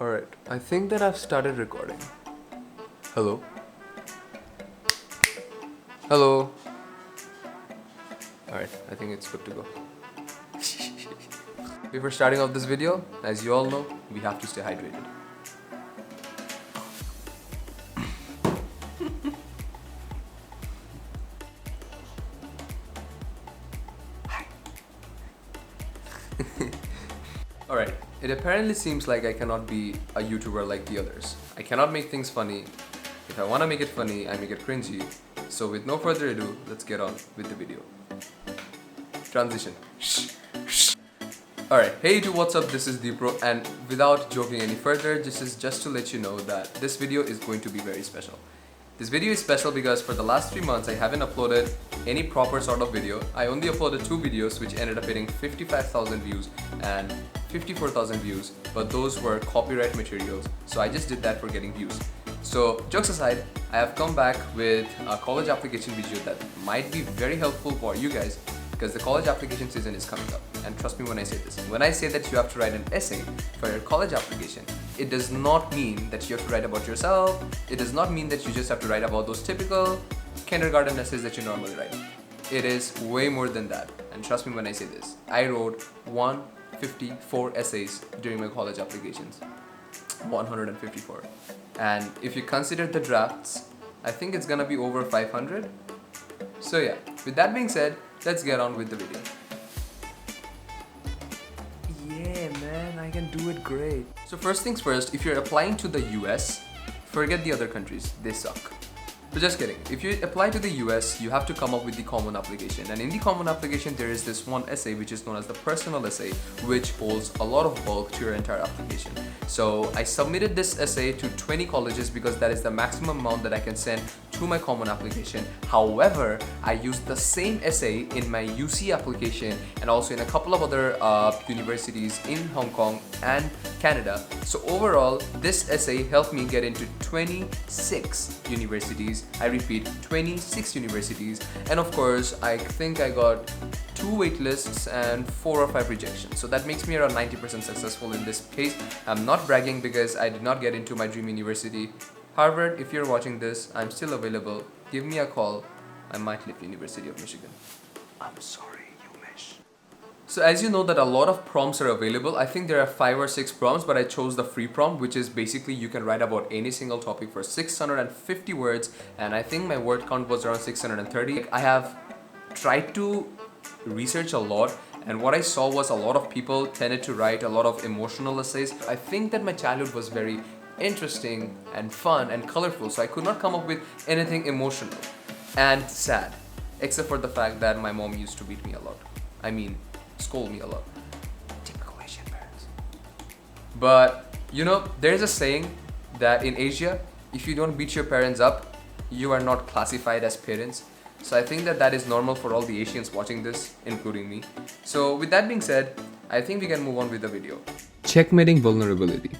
Alright, I think that I've started recording. Hello? Hello? Alright, I think it's good to go. Before starting off this video, as you all know, we have to stay hydrated. Alright, it apparently seems like I cannot be a YouTuber like the others. I cannot make things funny. If I want to make it funny, I make it cringy. So with no further ado, let's get on with the video. Transition. Alright, hey YouTube, what's up? This is Deepro, and without joking any further, this is just to let you know that this video is going to be very special. This video is special because for the last 3 months I haven't uploaded any proper sort of video. I only uploaded 2 videos which ended up hitting 55,000 views and 54,000 views, but those were copyright materials, so I just did that for getting views. So jokes aside, I have come back with a college application video that might be very helpful for you guys because the college application season is coming up. And trust me when I say this. When I say that you have to write an essay for your college application, it does not mean that you have to write about yourself. It does not mean that you just have to write about those typical kindergarten essays that you normally write. It is way more than that. And trust me when I say this. I wrote 154 essays during my college applications. 154. And if you consider the drafts, I think it's gonna be over 500. So yeah, with that being said, let's get on with the video. Yeah man, I can do it great. So first things first, if you're applying to the US, forget the other countries, they suck. But just kidding. If you apply to the US, you have to come up with the common application. And in the common application, there is this one essay which is known as the personal essay, which holds a lot of bulk to your entire application. So I submitted this essay to 20 colleges because that is the maximum amount that I can send to my common application. However, I used the same essay in my UC application and also in a couple of other universities in Hong Kong and Canada. So overall, this essay helped me get into 26 universities. I repeat, 26 universities, and of course I think I got 2 waitlists and 4 or 5 rejections, so that makes me around 90% successful in this case. I'm not bragging because I did not get into my dream university. However, if you're watching this, I'm still available. Give me a call. I might leave University of Michigan. I'm sorry, Umesh. So as you know that a lot of prompts are available. I think there are 5 or 6 prompts, but I chose the free prompt, which is basically you can write about any single topic for 650 words, and I think my word count was around 630. I have tried to research a lot, and what I saw was a lot of people tended to write a lot of emotional essays. I think that my childhood was very interesting and fun and colorful, so I could not come up with anything emotional and sad, except for the fact that my mom used to beat me a lot. I mean, scold me a lot. Typical Asian parents. But you know, there's a saying that in Asia, if you don't beat your parents up, you are not classified as parents. So I think that that is normal for all the Asians watching this, including me. So with that being said, I think we can move on with the video. Checkmating vulnerability.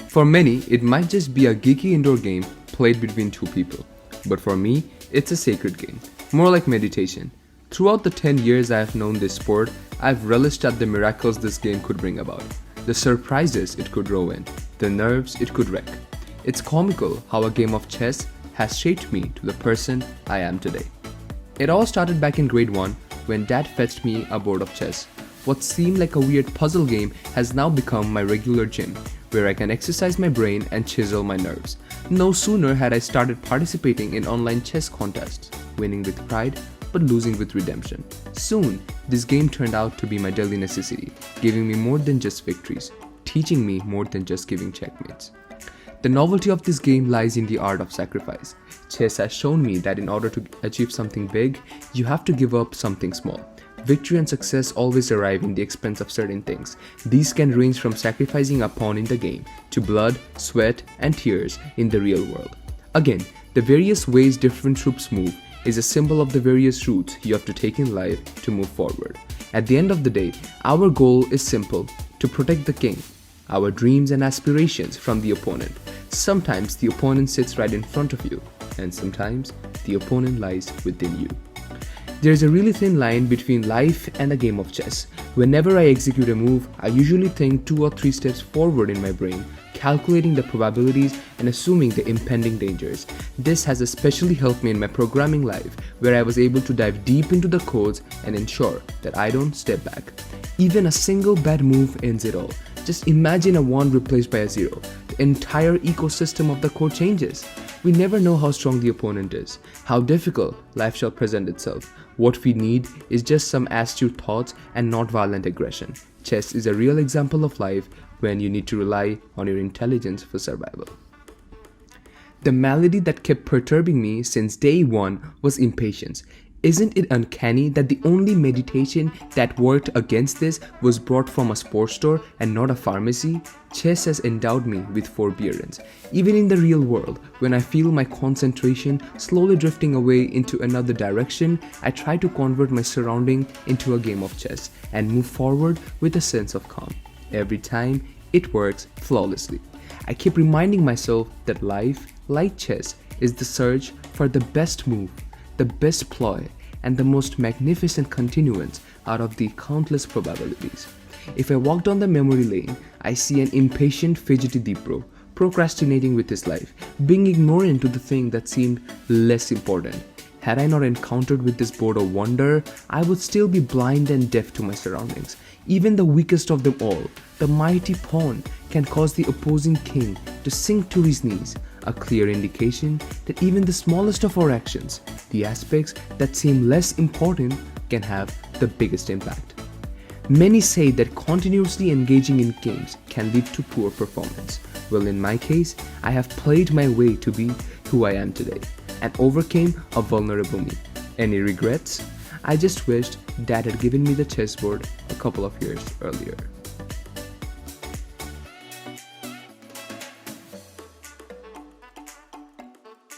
For many, it might just be a geeky indoor game played between 2 people. But for me, it's a sacred game, more like meditation. Throughout the 10 years I have known this sport, I've relished at the miracles this game could bring about, the surprises it could throw in, the nerves it could wreck. It's comical how a game of chess has shaped me to the person I am today. It all started back in grade 1 when Dad fetched me a board of chess. What seemed like a weird puzzle game has now become my regular gym, where I can exercise my brain and chisel my nerves. No sooner had I started participating in online chess contests, winning with pride but losing with redemption. Soon, this game turned out to be my daily necessity, giving me more than just victories, teaching me more than just giving checkmates. The novelty of this game lies in the art of sacrifice. Chess has shown me that in order to achieve something big, you have to give up something small. Victory and success always arrive in the expense of certain things. These can range from sacrificing a pawn in the game to blood, sweat, and tears in the real world. Again, the various ways different troops move is a symbol of the various routes you have to take in life to move forward. At the end of the day, our goal is simple: to protect the king, our dreams and aspirations from the opponent. Sometimes the opponent sits right in front of you, and sometimes the opponent lies within you. There's a really thin line between life and a game of chess. Whenever I execute a move, I usually think 2 or 3 steps forward in my brain, calculating the probabilities and assuming the impending dangers. This has especially helped me in my programming life, where I was able to dive deep into the codes and ensure that I don't step back. Even a single bad move ends it all. Just imagine a 1 replaced by a 0. The entire ecosystem of the code changes. We never know how strong the opponent is, how difficult life shall present itself. What we need is just some astute thoughts and not violent aggression. Chess is a real example of life when you need to rely on your intelligence for survival. The malady that kept perturbing me since day one was impatience. Isn't it uncanny that the only meditation that worked against this was brought from a sports store and not a pharmacy? Chess has endowed me with forbearance. Even in the real world, when I feel my concentration slowly drifting away into another direction, I try to convert my surrounding into a game of chess and move forward with a sense of calm. Every time, it works flawlessly. I keep reminding myself that life, like chess, is the search for the best move, the best ploy, and the most magnificent continuance out of the countless probabilities. If I walk down the memory lane, I see an impatient, fidgety Dipro, procrastinating with his life, being ignorant to the thing that seemed less important. Had I not encountered with this board of wonder, I would still be blind and deaf to my surroundings. Even the weakest of them all, the mighty pawn, can cause the opposing king to sink to his knees, a clear indication that even the smallest of our actions, the aspects that seem less important, can have the biggest impact. Many say that continuously engaging in games can lead to poor performance. Well, in my case, I have played my way to be who I am today and overcame a vulnerable me. Any regrets? I just wished Dad had given me the chessboard a couple of years earlier.